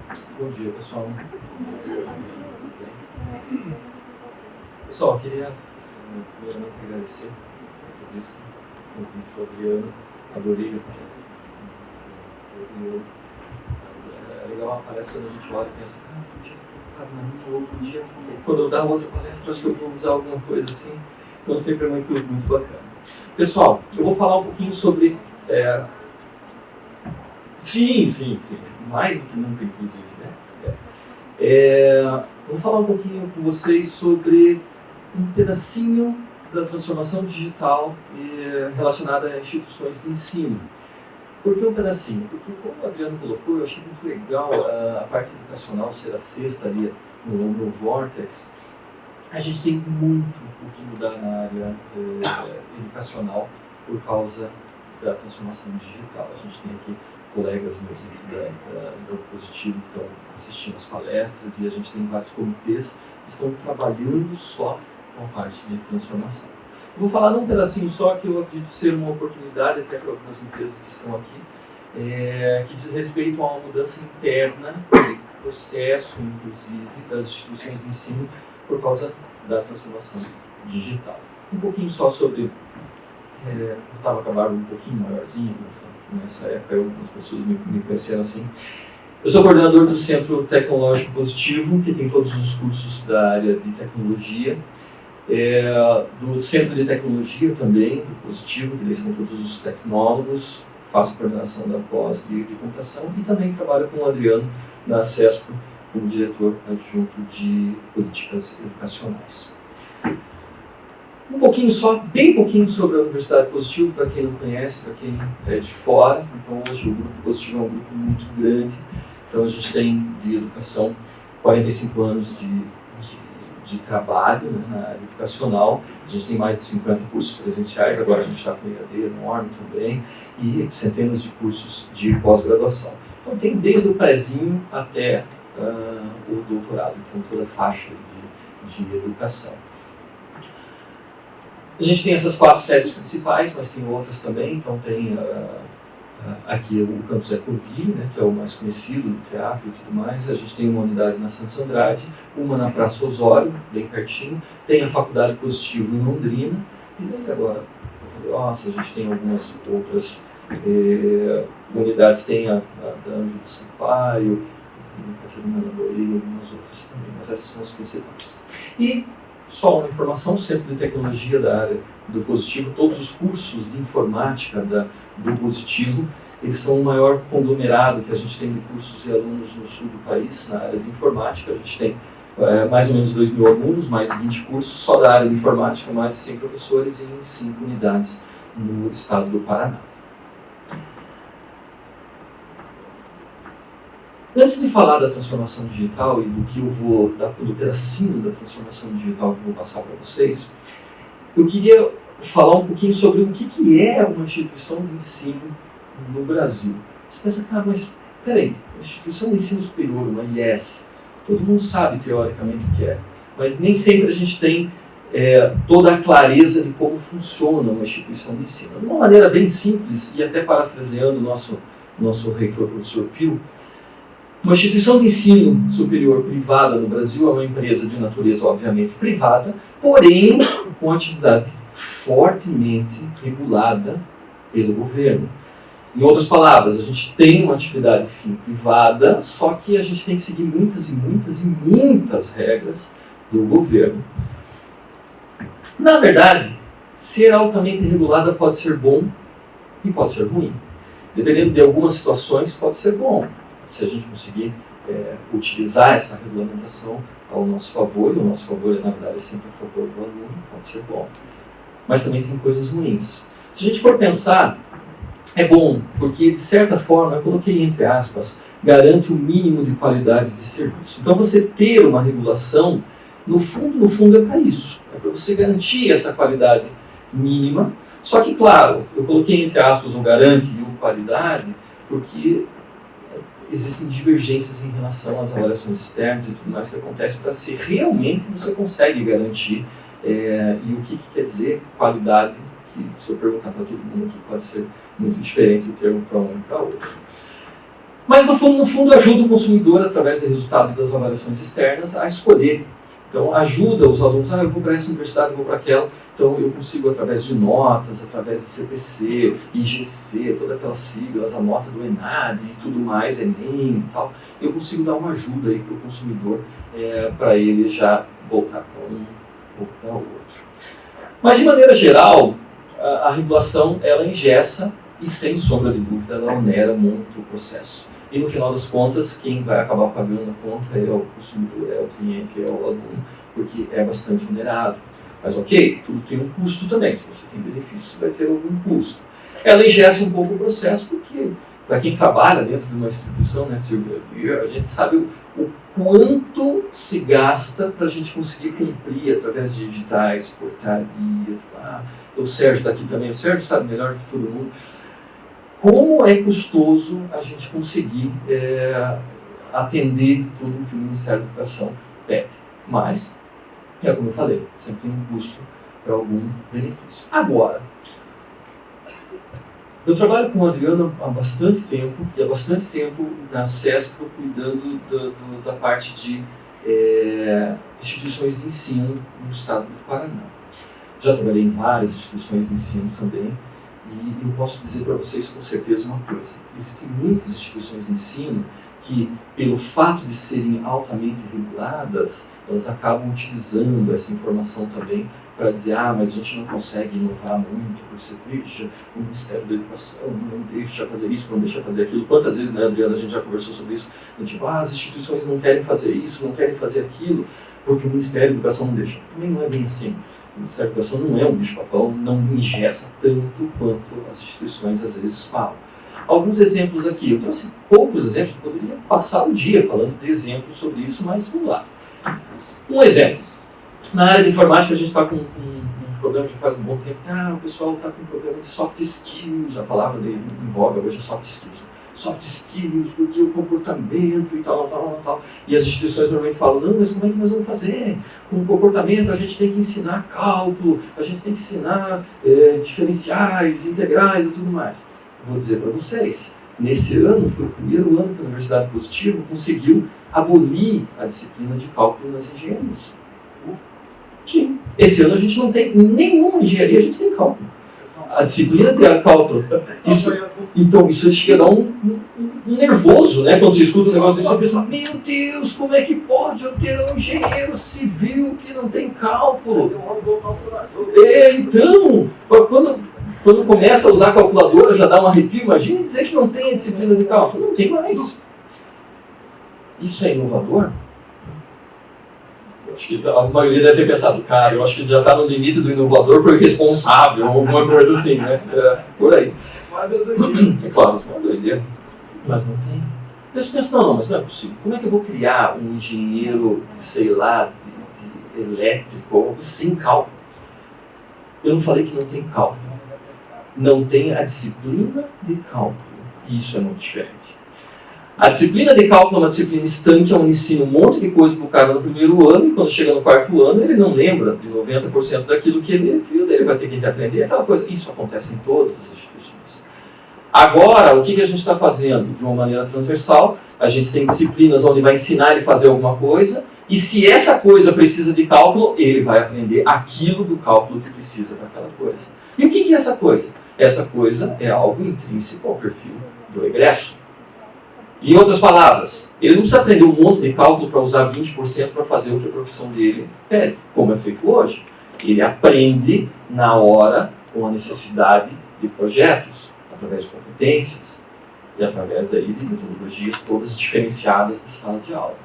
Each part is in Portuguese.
Bom dia, pessoal. Pessoal, eu queria primeiramente agradecer por isso, o convite do Adriano. Adorei a palestra. É legal a palestra quando a gente olha e pensa, podia ter colocado na minha, ou podia, quando eu dar outra palestra, acho que eu vou usar alguma coisa assim. Então sempre é muito bacana. Pessoal, eu vou falar um pouquinho sobre... Sim. Mais do que nunca, inclusive, né? Vou falar um pouquinho com vocês sobre um pedacinho da transformação digital relacionada a instituições de ensino. Por que um pedacinho? Porque, como o Adriano colocou, eu achei muito legal a parte educacional ser a sexta ali no Vortex. A gente tem muito o que mudar na área educacional por causa da transformação digital. A gente tem aqui colegas meus aqui do Positivo que estão assistindo as palestras e a gente tem vários comitês que estão trabalhando só com a parte de transformação. Eu vou falar num pedacinho só que eu acredito ser uma oportunidade até para algumas empresas que estão aqui, que diz respeito a uma mudança interna, processo inclusive das instituições de ensino por causa da transformação digital. Um pouquinho só sobre... eu estava com a barba um pouquinho maiorzinha nessa época, algumas pessoas me conheceram assim. Eu sou coordenador do Centro Tecnológico Positivo, que tem todos os cursos da área de tecnologia, do Centro de Tecnologia também, do Positivo, que eles são todos os tecnólogos, faço coordenação da pós de computação e também trabalho com o Adriano na CESP como diretor adjunto de políticas educacionais. Um pouquinho só, bem pouquinho sobre a Universidade Positivo, para quem não conhece, para quem é de fora. Então hoje o Grupo Positivo é um grupo muito grande. Então a gente tem de educação 45 anos de trabalho, né, na área educacional. A gente tem mais de 50 cursos presenciais, agora a gente está com o EAD enorme também, e centenas de cursos de pós-graduação. Então tem desde o prézinho até o doutorado, então toda a faixa de educação. A gente tem essas 4 sedes principais, mas tem outras também. Então tem aqui o campus Ecoville, né, que é o mais conhecido do teatro e tudo mais. A gente tem uma unidade na Santos Andrade, uma na Praça Osório, bem pertinho. Tem a Faculdade Positivo em Londrina. E daí agora, nossa, a gente tem algumas outras unidades. Tem a da Ângelo Sampaio, a Catarina Laboreira e algumas outras também. Mas essas são as principais. E só uma informação, o Centro de Tecnologia da área do Positivo, todos os cursos de informática do Positivo, eles são o maior conglomerado que a gente tem de cursos e alunos no sul do país, na área de informática. A gente tem mais ou menos 2.000 alunos, mais de 20 cursos, só da área de informática, mais de 100 professores em 5 unidades no estado do Paraná. Antes de falar da transformação digital e do que eu vou, do pedacinho da transformação digital que eu vou passar para vocês, eu queria falar um pouquinho sobre o que é uma instituição de ensino no Brasil. Você pensa, mas peraí, instituição de ensino superior, uma IES, todo mundo sabe teoricamente o que é, mas nem sempre a gente tem toda a clareza de como funciona uma instituição de ensino. De uma maneira bem simples, e até parafraseando o nosso reitor, professor Pio, uma instituição de ensino superior privada no Brasil é uma empresa de natureza, obviamente, privada, porém com atividade fortemente regulada pelo governo. Em outras palavras, a gente tem uma atividade privada, só que a gente tem que seguir muitas regras do governo. Na verdade, ser altamente regulada pode ser bom e pode ser ruim. Dependendo de algumas situações, pode ser bom. Se a gente conseguir utilizar essa regulamentação ao nosso favor, e o nosso favor, na verdade, é sempre a favor do aluno, pode ser bom. Mas também tem coisas ruins. Se a gente for pensar, é bom, porque, de certa forma, eu coloquei entre aspas, garante o mínimo de qualidade de serviço. Então, você ter uma regulação, no fundo é para isso. É para você garantir essa qualidade mínima. Só que, claro, eu coloquei entre aspas o garante e o qualidade, porque existem divergências em relação às avaliações externas e tudo mais que acontece para se realmente você consegue garantir. E o que quer dizer qualidade, que se eu perguntar para todo mundo aqui pode ser muito diferente o termo para um e para outro. Mas no fundo ajuda o consumidor, através dos resultados das avaliações externas, a escolher. Então ajuda os alunos, eu vou para essa universidade, eu vou para aquela, então eu consigo através de notas, através de CPC, IGC, todas aquelas siglas, a nota do ENAD e tudo mais, ENEM e tal, eu consigo dar uma ajuda aí para o consumidor, para ele já voltar para um ou para outro. Mas de maneira geral, a regulação ela engessa e sem sombra de dúvida ela onera muito o processo. E no final das contas, quem vai acabar pagando a conta é o consumidor, é o cliente, é o aluno, porque é bastante onerado. Mas ok, tudo tem um custo também. Se você tem benefício, você vai ter algum custo. Ela engessa um pouco o processo, porque para quem trabalha dentro de uma instituição, né, Silvia, a gente sabe o quanto se gasta para a gente conseguir cumprir através de editais, portarias. O Sérgio está aqui também, o Sérgio sabe melhor do que todo mundo. Como é custoso a gente conseguir atender tudo que o Ministério da Educação pede. Mas, como eu falei, sempre tem um custo para algum benefício. Agora, eu trabalho com o Adriano há bastante tempo, e há bastante tempo na CESPRO cuidando da parte de instituições de ensino no estado do Paraná. Já trabalhei em várias instituições de ensino também, e eu posso dizer para vocês com certeza uma coisa: existem muitas instituições de ensino que, pelo fato de serem altamente reguladas, elas acabam utilizando essa informação também para dizer, mas a gente não consegue inovar muito, porque você veja, o Ministério da Educação não deixa fazer isso, não deixa fazer aquilo. Quantas vezes, né, Adriana, a gente já conversou sobre isso, as instituições não querem fazer isso, não querem fazer aquilo, porque o Ministério da Educação não deixa. Também não é bem assim. O Ministério da Educação não é um bicho-papão, não engessa tanto quanto as instituições às vezes falam. Alguns exemplos aqui, eu trouxe poucos exemplos, poderia passar o dia falando de exemplos sobre isso, mas vamos lá. Um exemplo, na área de informática a gente está com um problema já faz um bom tempo, o pessoal está com um problema de soft skills, a palavra em voga hoje é soft skills. Soft skills, porque o comportamento e tal. E as instituições normalmente falam, não, mas como é que nós vamos fazer? Com o comportamento a gente tem que ensinar cálculo, a gente tem que ensinar diferenciais, integrais e tudo mais. Vou dizer para vocês, nesse ano foi o primeiro ano que a Universidade Positivo conseguiu abolir a disciplina de cálculo nas engenharias. Sim. Esse ano a gente não tem, em nenhuma engenharia a gente tem cálculo. A disciplina de cálculo. Então, isso chega a dar um nervoso, né? Quando você escuta um negócio desse, você pensa, meu Deus, como é que pode eu ter um engenheiro civil que não tem cálculo? Então, quando começa a usar a calculadora, já dá um arrepio. Imagina dizer que não tem a disciplina de cálculo. Não tem mais. Isso é inovador? Acho que a maioria deve ter pensado, eu acho que já está no limite do inovador para o irresponsável, ou alguma coisa assim, né? Por aí. É claro, é uma doideira. Mas não tem. Você pensa, mas não é possível. Como é que eu vou criar um engenheiro, sei lá, de elétrico, sem cálculo? Eu não falei que não tem cálculo. Não tem a disciplina de cálculo. E isso é muito diferente. A disciplina de cálculo é uma disciplina estanque, onde ensina um monte de coisa para o cara no primeiro ano, e quando chega no quarto ano, ele não lembra de 90% daquilo que ele viu, ele vai ter que aprender aquela coisa. Isso acontece em todas as instituições. Agora, o que a gente está fazendo? De uma maneira transversal, a gente tem disciplinas onde vai ensinar ele a fazer alguma coisa, e se essa coisa precisa de cálculo, ele vai aprender aquilo do cálculo que precisa para aquela coisa. E o que é essa coisa? Essa coisa é algo intrínseco ao perfil do egresso. Em outras palavras, ele não precisa aprender um monte de cálculo para usar 20% para fazer o que a profissão dele pede, como é feito hoje. Ele aprende na hora, com a necessidade de projetos, através de competências e através daí de metodologias todas diferenciadas de sala de aula.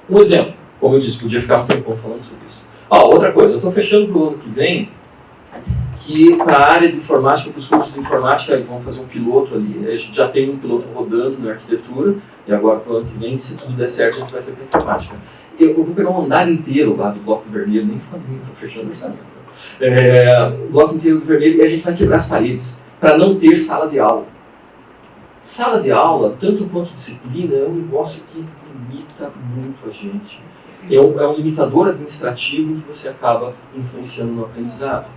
Um exemplo, como eu disse, podia ficar um tempão falando sobre isso. Outra coisa, eu estou fechando para o ano que vem, que para a área de informática, para os cursos de informática, vão fazer um piloto ali. A gente já tem um piloto rodando na arquitetura, e agora para o ano que vem, se tudo der certo, a gente vai ter para informática. Eu vou pegar um andar inteiro lá do bloco vermelho, nem falei, estou fechando o orçamento. O bloco inteiro do vermelho, e a gente vai quebrar as paredes, para não ter sala de aula. Sala de aula, tanto quanto disciplina, é um negócio que limita muito a gente. É um limitador administrativo que você acaba influenciando no aprendizado.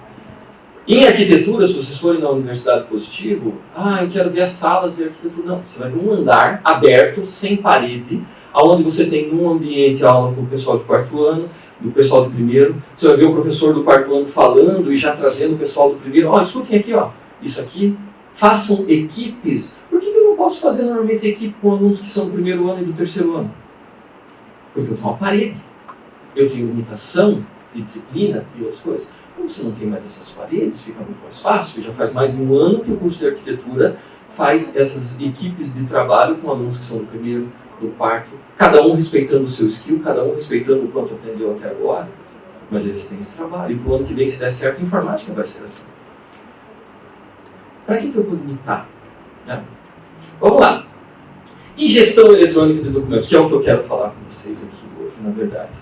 Em arquitetura, se vocês forem na Universidade Positivo, eu quero ver as salas de arquitetura. Não, você vai ver um andar aberto, sem parede, onde você tem num ambiente aula com o pessoal de quarto ano, do pessoal do primeiro. Você vai ver o professor do quarto ano falando e já trazendo o pessoal do primeiro. Escutem aqui, isso aqui. Façam equipes. Por que eu não posso fazer normalmente equipe com alunos que são do primeiro ano e do terceiro ano? Porque eu tenho uma parede. Eu tenho limitação de disciplina e outras coisas. Como você não tem mais essas paredes, fica muito mais fácil. Já faz mais de um ano que o curso de arquitetura faz essas equipes de trabalho com alunos que são do primeiro, do quarto, cada um respeitando o seu skill, cada um respeitando o quanto aprendeu até agora, mas eles têm esse trabalho. E para o ano que vem, se der certo, a informática vai ser assim. Para que eu vou limitar? Vamos lá. E gestão eletrônica de documentos, que é o que eu quero falar com vocês aqui hoje, na verdade.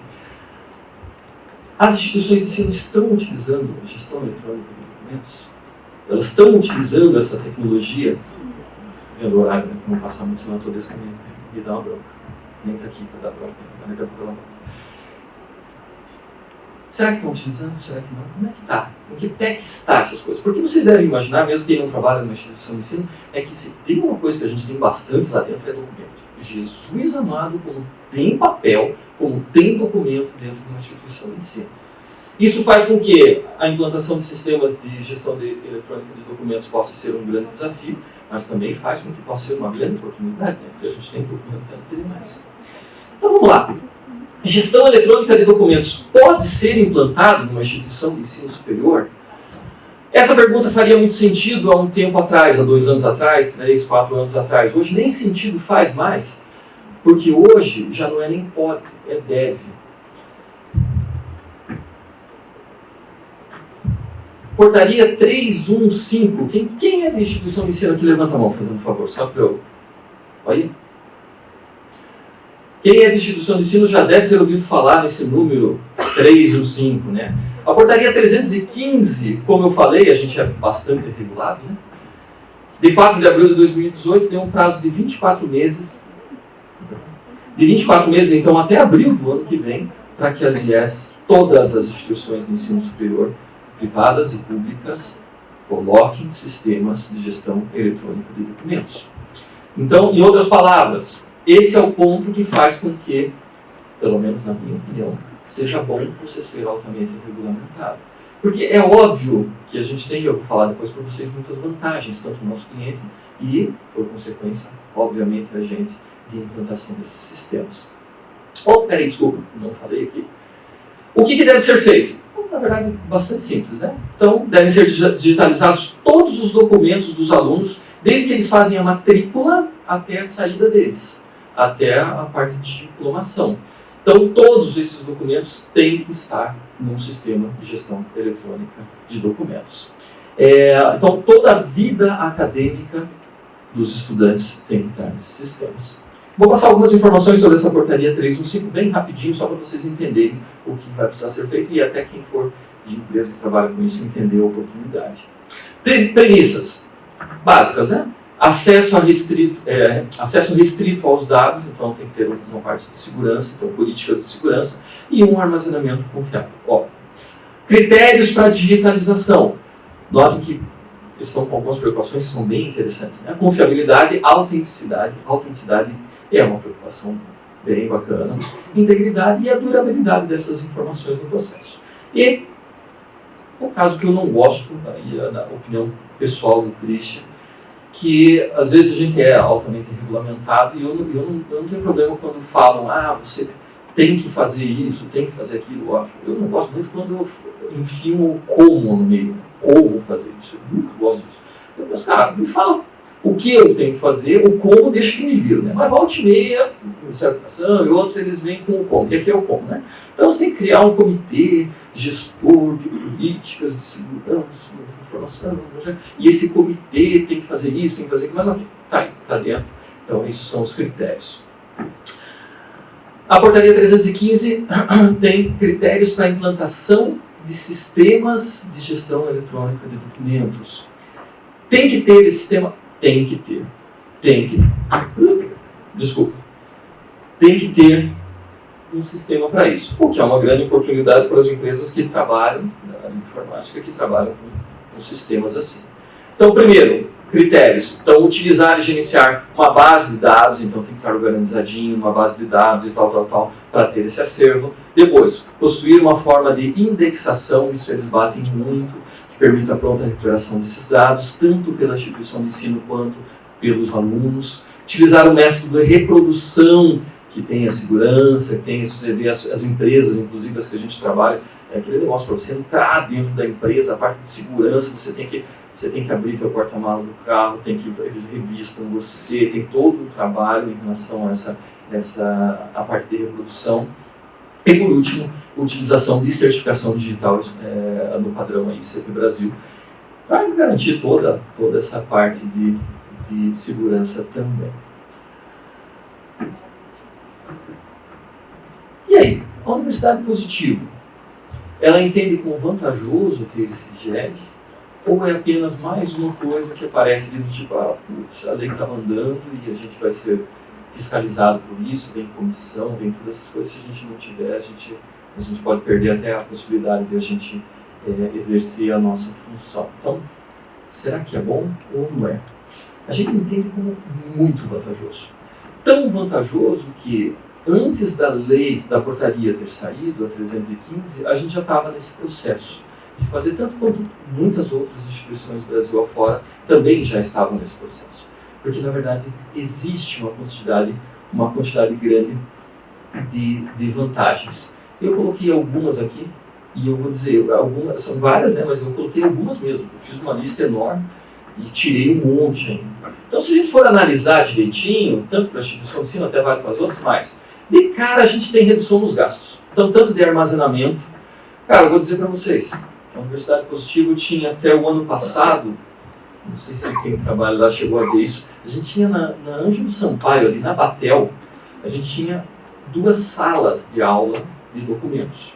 As instituições de ensino estão utilizando a gestão eletrônica de documentos? Elas estão utilizando essa tecnologia? Vendo o horário, né? Para não passar muito, senão eu estou desse caminho. Me dá uma bronca. Nem está aqui para dar bronca, mas daqui a pouco ela volta. Será que estão utilizando? Será que não? Como é que está? Em que pé que está essas coisas? Porque vocês devem imaginar, mesmo quem não trabalha numa instituição de ensino, é que se tem uma coisa que a gente tem bastante lá dentro é documento. Jesus amado, como tem papel, como tem documento dentro de uma instituição de ensino. Isso faz com que a implantação de sistemas de gestão eletrônica de documentos possa ser um grande desafio, mas também faz com que possa ser uma grande oportunidade, né? Porque a gente tem documento tanto demais. Então vamos lá. Gestão eletrônica de documentos pode ser implantado numa instituição de ensino superior? Essa pergunta faria muito sentido há um tempo atrás, há 2 anos atrás, 3, 4 anos atrás. Hoje nem sentido faz mais, porque hoje já não é nem pode, é deve. Portaria 315. Quem é da instituição de ensino aqui? Levanta a mão, fazendo um favor, só para eu... Olha. Quem é da instituição de ensino já deve ter ouvido falar nesse número 315, né? A portaria 315, como eu falei, a gente é bastante regulado, né? De 4 de abril de 2018, deu um prazo de 24 meses. De 24 meses, então, até abril do ano que vem, para que as IES, todas as instituições de ensino superior, privadas e públicas, coloquem sistemas de gestão eletrônica de documentos. Então, em outras palavras, esse é o ponto que faz com que, pelo menos na minha opinião, seja bom você ser altamente regulamentado. Porque é óbvio que a gente tem, eu vou falar depois para vocês, muitas vantagens, tanto no nosso cliente e, por consequência, obviamente, a gente, de implantação desses sistemas. Peraí, desculpa, não falei aqui. O que deve ser feito? Na verdade, bastante simples, né? Então, devem ser digitalizados todos os documentos dos alunos, desde que eles fazem a matrícula até a saída deles, até a parte de diplomação. Então, todos esses documentos têm que estar num sistema de gestão eletrônica de documentos. Então, toda a vida acadêmica dos estudantes tem que estar nesses sistemas. Vou passar algumas informações sobre essa portaria 315 bem rapidinho, só para vocês entenderem o que vai precisar ser feito e até quem for de empresa que trabalha com isso entender a oportunidade. Premissas básicas, né? Acesso restrito aos dados, então tem que ter uma parte de segurança, então políticas de segurança, e um armazenamento confiável. Óbvio. Critérios para digitalização. Notem que eles estão com algumas preocupações que são bem interessantes, né? Confiabilidade, autenticidade é uma preocupação bem bacana. Integridade e a durabilidade dessas informações no processo. E o caso que eu não gosto, aí na opinião pessoal do Christian, que às vezes a gente é altamente regulamentado e eu não tenho problema quando falam, você tem que fazer isso, tem que fazer aquilo. Eu não gosto muito quando eu enfio o como no meio, como fazer isso. Eu nunca gosto disso. Eu penso, cara, me fala o que eu tenho que fazer, o como deixa que me viram, né? Mas volta e meia, em certificação e outros, eles vêm com o como. E aqui é o como, né? Então você tem que criar um comitê gestor de políticas de segurança, de informação, e esse comitê tem que fazer isso, tem que fazer aquilo, mas ok, tá aí, tá dentro. Então esses são os critérios. A portaria 315 tem critérios para a implantação de sistemas de gestão eletrônica de documentos. Tem que ter esse sistema? Tem que ter. Tem que ter um sistema para isso, o que é uma grande oportunidade para as empresas que trabalham na informática, que trabalham com com sistemas assim. Então, primeiro, critérios. Então, utilizar e gerenciar uma base de dados, então tem que estar organizadinho, uma base de dados e tal, para ter esse acervo. Depois, possuir uma forma de indexação, isso eles batem muito, que permita a pronta recuperação desses dados, tanto pela instituição de ensino quanto pelos alunos. Utilizar o método de reprodução, que tem a segurança, que tem, você vê as empresas, inclusive as que a gente trabalha, é aquele negócio para você entrar dentro da empresa, a parte de segurança, você tem que abrir seu porta-malas do carro, eles revistam você, tem todo um trabalho em relação a a parte de reprodução. E por último, utilização de certificação digital no padrão aí, CP Brasil, para garantir toda essa parte de segurança também. E aí, a Universidade Positivo, ela entende como vantajoso ter esse GED? Ou é apenas mais uma coisa que aparece ali do tipo, putz, a lei está mandando e a gente vai ser fiscalizado por isso, vem comissão, vem todas essas coisas, se a gente não tiver, a gente pode perder até a possibilidade de a gente exercer a nossa função. Então, será que é bom ou não é? A gente entende como muito vantajoso. Tão vantajoso que antes da lei, da portaria ter saído, a 315, a gente já estava nesse processo de fazer, tanto quanto muitas outras instituições do Brasil afora também já estavam nesse processo. Porque, na verdade, existe uma quantidade grande de vantagens. Eu coloquei algumas aqui, e eu vou dizer, algumas, são várias, né, mas eu coloquei algumas mesmo. Eu fiz uma lista enorme e tirei um monte ainda. Então, se a gente for analisar direitinho, tanto para a instituição de ensino, até vale para as outras, mas de cara a gente tem redução nos gastos. Então, tanto de armazenamento. Cara, eu vou dizer para vocês, a Universidade Positivo tinha até o ano passado, não sei se quem trabalha lá chegou a ver isso, a gente tinha na Ângelo Sampaio, ali na Batel, a gente tinha 2 salas de aula de documentos.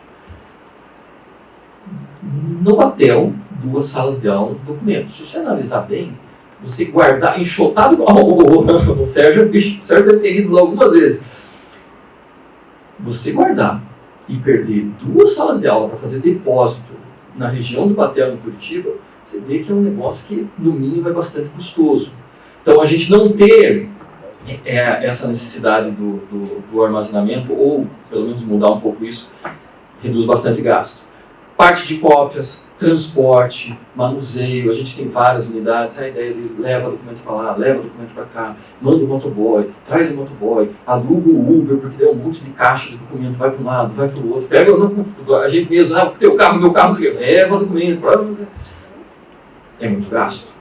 No Batel, 2 salas de aula de documentos. Se você analisar bem, você guardar, enxotado, o Sérgio deve ter ido lá algumas vezes. Você guardar e perder 2 salas de aula para fazer depósito na região do Batel, em Curitiba, você vê que é um negócio que, no mínimo, é bastante custoso. Então, a gente não ter essa necessidade do armazenamento, ou pelo menos mudar um pouco isso, reduz bastante gasto. Parte de cópias, transporte, manuseio, a gente tem várias unidades, a ideia de leva documento para lá, leva documento para cá, manda o motoboy, traz o motoboy, aluga o Uber, porque deu um monte de caixa de documento, vai para um lado, vai para o outro, pega a gente mesmo, teu carro, meu carro, leva o documento, é muito gasto.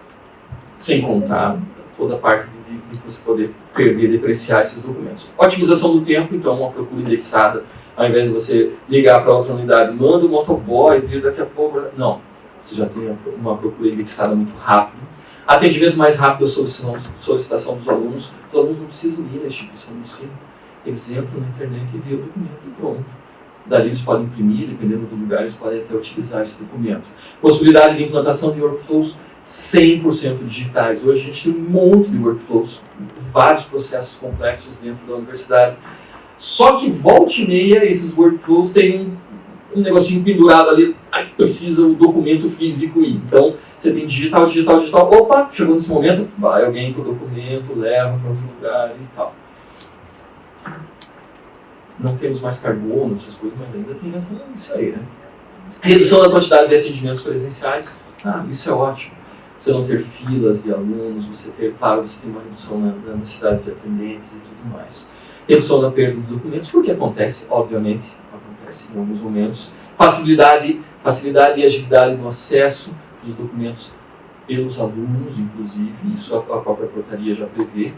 Sem contar toda a parte de você poder perder, depreciar esses documentos. Otimização do tempo, então, uma procura indexada. Ao invés de você ligar para outra unidade, manda o motoboy, vir daqui a pouco. Não, você já tem uma procura indexada muito rápido. Atendimento mais rápido à solicitação dos alunos. Os alunos não precisam ir na instituição de ensino. Eles entram na internet e vêem o documento e pronto. Dali eles podem imprimir, dependendo do lugar, eles podem até utilizar esse documento. Possibilidade de implantação de workflows 100% digitais. Hoje a gente tem um monte de workflows, vários processos complexos dentro da universidade. Só que volta e meia, esses workflows têm um negocinho pendurado ali, aí precisa o documento físico ir. Então, você tem digital, opa, chegou nesse momento, vai alguém com o documento, leva para outro lugar e tal. Não temos mais carbono, essas coisas, mas ainda tem isso aí, né? Redução da quantidade de atendimentos presenciais, isso é ótimo. Você não ter filas de alunos, você tem uma redução na necessidade de atendentes e tudo mais. Redução da perda dos documentos, porque acontece em alguns momentos. Facilidade e agilidade no acesso dos documentos pelos alunos, inclusive, isso a própria portaria já prevê.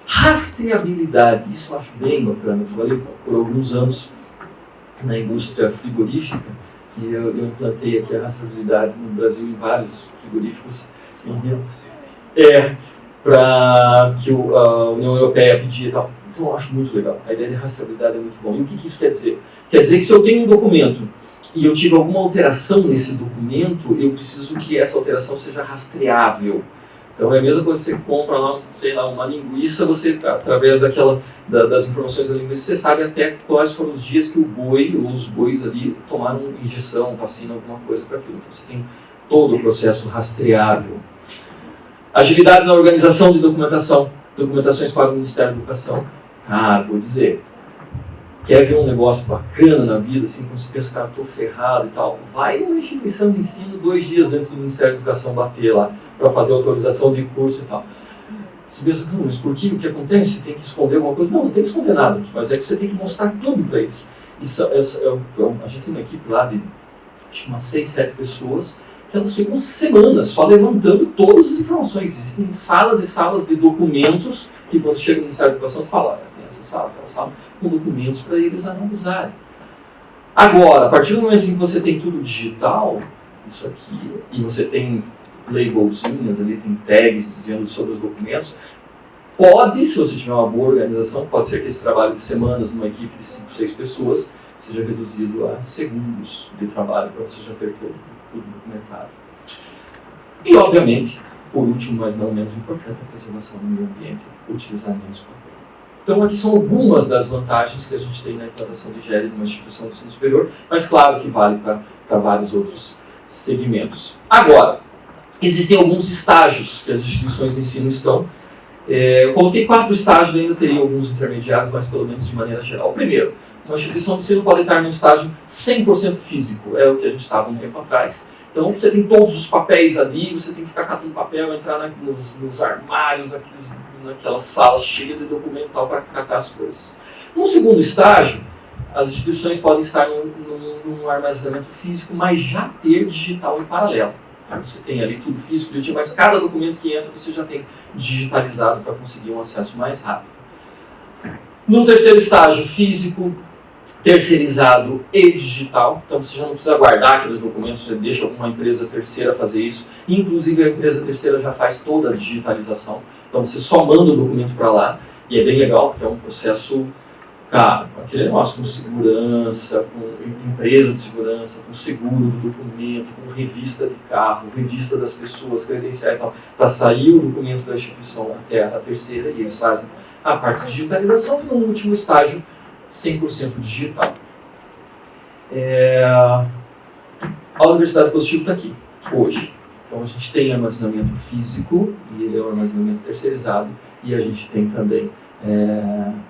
Rastreabilidade, isso eu acho bem bacana. Eu trabalhei por alguns anos na indústria frigorífica e eu implantei aqui a rastreabilidade no Brasil em vários frigoríficos. Para que a União Europeia pedia e tal. Então eu acho muito legal. A ideia de rastreabilidade é muito bom. E o que isso quer dizer? Quer dizer que se eu tenho um documento e eu tive alguma alteração nesse documento, eu preciso que essa alteração seja rastreável. Então é a mesma coisa que você compra lá, uma linguiça, você, através das informações da linguiça, você sabe até quais foram os dias que o boi ou os bois ali tomaram injeção, vacina, alguma coisa para aquilo. Então você tem todo o processo rastreável. Agilidade na organização de documentações para o Ministério da Educação. Vou dizer, quer ver um negócio bacana na vida, assim, quando você pensa, cara, estou ferrado e tal, vai numa instituição de ensino 2 dias antes do Ministério da Educação bater lá, para fazer autorização de curso e tal. Você pensa, mas por quê? O que acontece? Tem que esconder alguma coisa? Não tem que esconder nada, mas é que você tem que mostrar tudo para eles. A gente tem uma equipe lá de, acho que umas 6, 7 pessoas, que elas ficam semanas só levantando todas as informações. Existem salas e salas de documentos, que quando chega no Ministério da Educação, você fala, tem essa sala, aquela sala, com documentos para eles analisarem. Agora, a partir do momento em que você tem tudo digital, isso aqui, e você tem labelzinhas ali, tem tags dizendo sobre os documentos, pode, se você tiver uma boa organização, pode ser que esse trabalho de semanas numa equipe de 5, 6 pessoas seja reduzido a segundos de trabalho para você já ter tudo documentado. E, obviamente, por último, mas não menos importante, a preservação do meio ambiente, utilizar menos papel. Então, aqui são algumas das vantagens que a gente tem na implantação de GL numa instituição de ensino superior, mas claro que vale para vários outros segmentos. Agora, existem alguns estágios que as instituições de ensino estão. Eu coloquei 4 estágios, ainda teria alguns intermediários, mas pelo menos de maneira geral. O primeiro, uma instituição de ensino pode estar num estágio 100% físico, é o que a gente estava um tempo atrás. Então você tem todos os papéis ali, você tem que ficar catando papel, entrar nos armários, naquelas salas cheias de documento tal para catar as coisas. No segundo estágio, as instituições podem estar num armazenamento físico, mas já ter digital em paralelo. Você tem ali tudo físico, mas cada documento que entra você já tem digitalizado para conseguir um acesso mais rápido. No terceiro estágio, físico, terceirizado e digital. Então você já não precisa guardar aqueles documentos, você deixa alguma empresa terceira fazer isso. Inclusive a empresa terceira já faz toda a digitalização. Então você só manda o documento para lá e é bem legal porque é um processo, cara, aquele negócio com segurança, com empresa de segurança, com seguro do documento, com revista de carro, revista das pessoas, credenciais e tal, para sair o documento da instituição até a terceira e eles fazem a parte de digitalização e no último estágio 100% digital. A Universidade Positivo está aqui, hoje. Então a gente tem armazenamento físico, e ele é um armazenamento terceirizado, e a gente tem também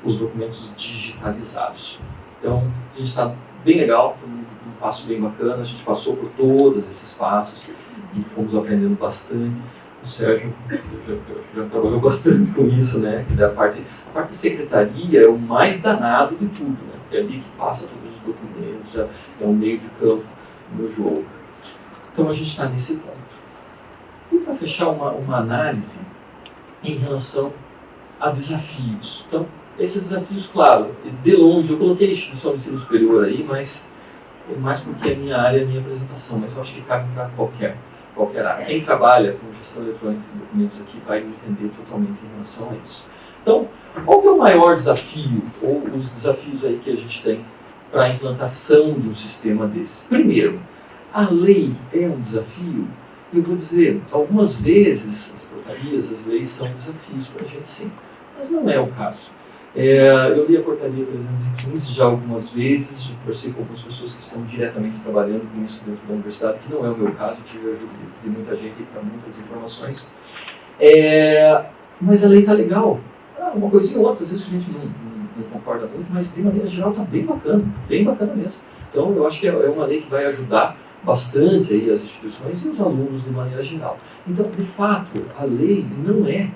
os documentos digitalizados. Então a gente está bem legal, um passo bem bacana, a gente passou por todos esses passos e fomos aprendendo bastante. O Sérgio já trabalhou bastante com isso, né? A parte de secretaria é o mais danado de tudo, né? É ali que passa todos os documentos, é um meio de campo no jogo. Então a gente está nesse ponto. E para fechar uma análise em relação a desafios. Então, esses desafios, claro, de longe, eu coloquei a instituição de ensino superior aí, mas é mais porque é a minha área, a minha apresentação, mas eu acho que cabe para qualquer área. Quem trabalha com gestão eletrônica de documentos aqui vai me entender totalmente em relação a isso. Então, qual que é o maior desafio, ou os desafios aí que a gente tem para a implantação de um sistema desse? Primeiro, a lei é um desafio? Eu vou dizer, algumas vezes as portarias, as leis são desafios para a gente sim, mas não é o caso. Eu li a portaria 315 já algumas vezes, já conversei com algumas pessoas que estão diretamente trabalhando com isso dentro da universidade, que não é o meu caso, tive a ajuda de muita gente para muitas informações. Mas a lei está legal. Uma coisinha ou outra, às vezes que a gente não concorda muito, mas de maneira geral está bem bacana mesmo. Então eu acho que é uma lei que vai ajudar bastante aí as instituições e os alunos de maneira geral. Então, de fato, a lei não é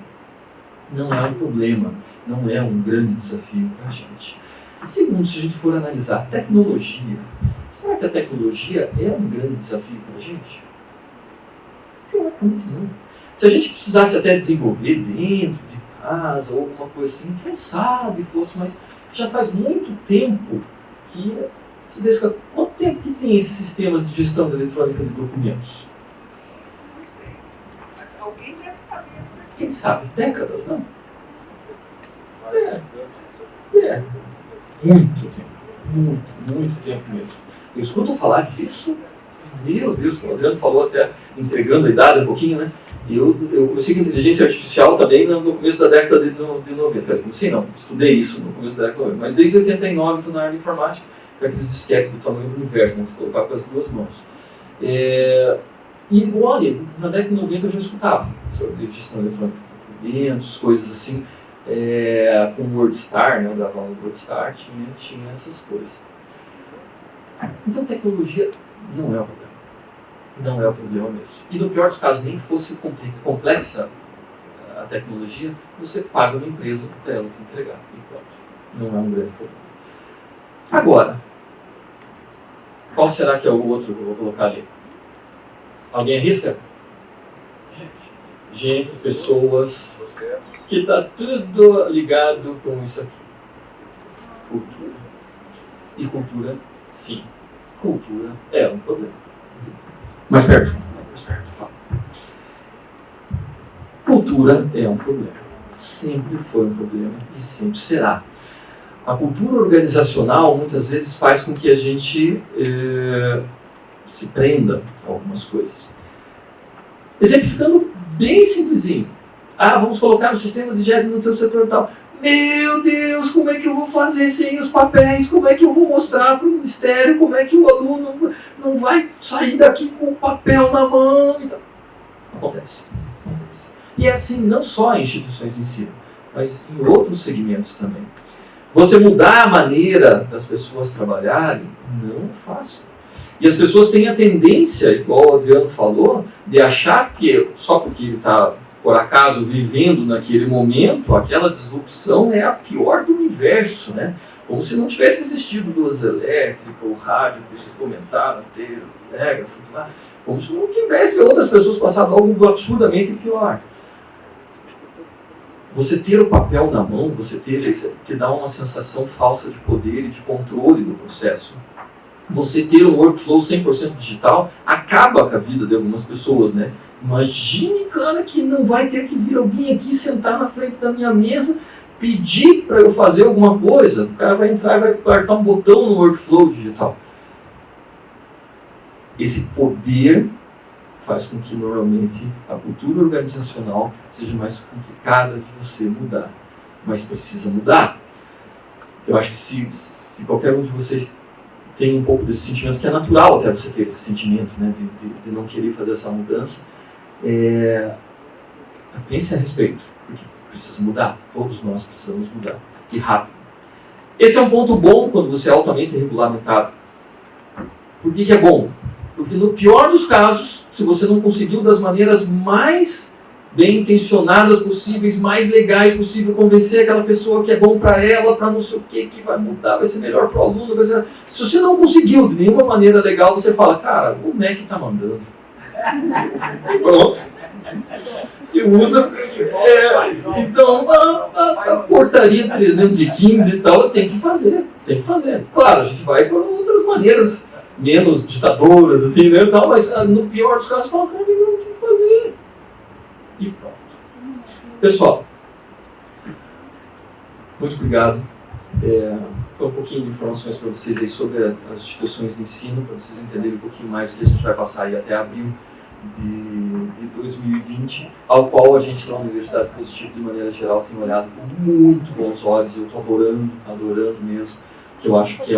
um problema, não é um grande desafio para a gente. Segundo, se a gente for analisar a tecnologia, será que a tecnologia é um grande desafio para a gente? Teoricamente não. Se a gente precisasse até desenvolver dentro de casa ou alguma coisa assim, quem sabe fosse, mas já faz muito tempo que... Quanto tempo que tem esses sistemas de gestão eletrônica de documentos? Não sei. Mas alguém deve saber. Quem sabe? Décadas, não? Muito tempo mesmo. Eu escuto falar disso, meu Deus, como o Adriano falou, até entregando a idade um pouquinho, né? Eu comecei com inteligência artificial também no começo da década de 90. Quer dizer, comecei não, estudei isso no começo da década de 90. Mas desde 89 estou na área de informática, com aqueles disquetes do tamanho do universo, né? Se colocar com as duas mãos. E olha, na década de 90 eu já escutava sobre gestão eletrônica de documentos, coisas assim, com o WordStar, né, eu dava aula do WordStar, tinha essas coisas. Então tecnologia não é o problema. Não é o problema mesmo. E no pior dos casos, nem fosse complexa a tecnologia, você paga uma empresa para ela te entregar. E pronto. Não é um grande problema. Agora, qual será que é o outro que eu vou colocar ali? Alguém arrisca? Gente, pessoas, que está tudo ligado com isso aqui. Cultura. E cultura, sim. Cultura é um problema. Mais perto. Fala. Cultura é um problema. Sempre foi um problema e sempre será. A cultura organizacional muitas vezes faz com que a gente se prenda a algumas coisas. Exemplificando bem simplesinho. Vamos colocar no sistema de JET no teu setor e tal. Meu Deus, como é que eu vou fazer sem os papéis? Como é que eu vou mostrar para o ministério? Como é que o aluno não vai sair daqui com o papel na mão? Então, acontece. E é assim não só em instituições de ensino, mas em outros segmentos também. Você mudar a maneira das pessoas trabalharem não é fácil. E as pessoas têm a tendência, igual o Adriano falou, de achar que só porque ele está, por acaso, vivendo naquele momento, aquela disrupção é a pior do universo, né? Como se não tivesse existido luz elétrica, o rádio que vocês comentaram, o telégrafo, como se não tivesse outras pessoas passando algo absurdamente pior. Você ter o papel na mão, você te dá uma sensação falsa de poder e de controle do processo. Você ter um workflow 100% digital acaba com a vida de algumas pessoas, né? Imagine, cara, que não vai ter que vir alguém aqui sentar na frente da minha mesa, pedir para eu fazer alguma coisa. O cara vai entrar e vai apertar um botão no workflow digital. Esse poder faz com que, normalmente, a cultura organizacional seja mais complicada de você mudar. Mas precisa mudar. Eu acho que se qualquer um de vocês tem um pouco desse sentimento, que é natural até você ter esse sentimento, né, de não querer fazer essa mudança, pense a respeito, porque precisa mudar. Todos nós precisamos mudar. E rápido. Esse é um ponto bom quando você é altamente regulamentado. Por que é bom? Porque no pior dos casos, se você não conseguiu das maneiras mais bem intencionadas possíveis, mais legais possível, convencer aquela pessoa que é bom para ela, para não sei o que vai mudar, vai ser melhor para o aluno, vai ser... Se você não conseguiu de nenhuma maneira legal, você fala, cara, o MEC está mandando. Pronto. Se usa. Então, a portaria 315 e tal, tem que fazer. Claro, a gente vai por outras maneiras menos ditadoras, assim, né, tal, mas no pior dos casos, fala, cara, não tem que fazer. E pronto. Pessoal, muito obrigado. Foi um pouquinho de informações para vocês aí sobre as instituições de ensino, para vocês entenderem um pouquinho mais o que a gente vai passar aí até abril de 2020, ao qual a gente na Universidade Positivo, de maneira geral, tem olhado com muito bons olhos. Eu estou adorando mesmo, que eu acho que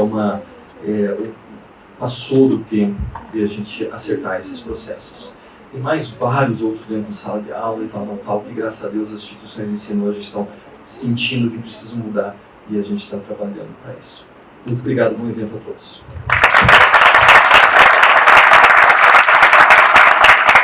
passou do tempo de a gente acertar esses processos. Tem mais vários outros dentro da sala de aula e tal, que graças a Deus as instituições de ensino hoje estão sentindo que precisam mudar e a gente está trabalhando para isso. Muito obrigado, bom evento a todos.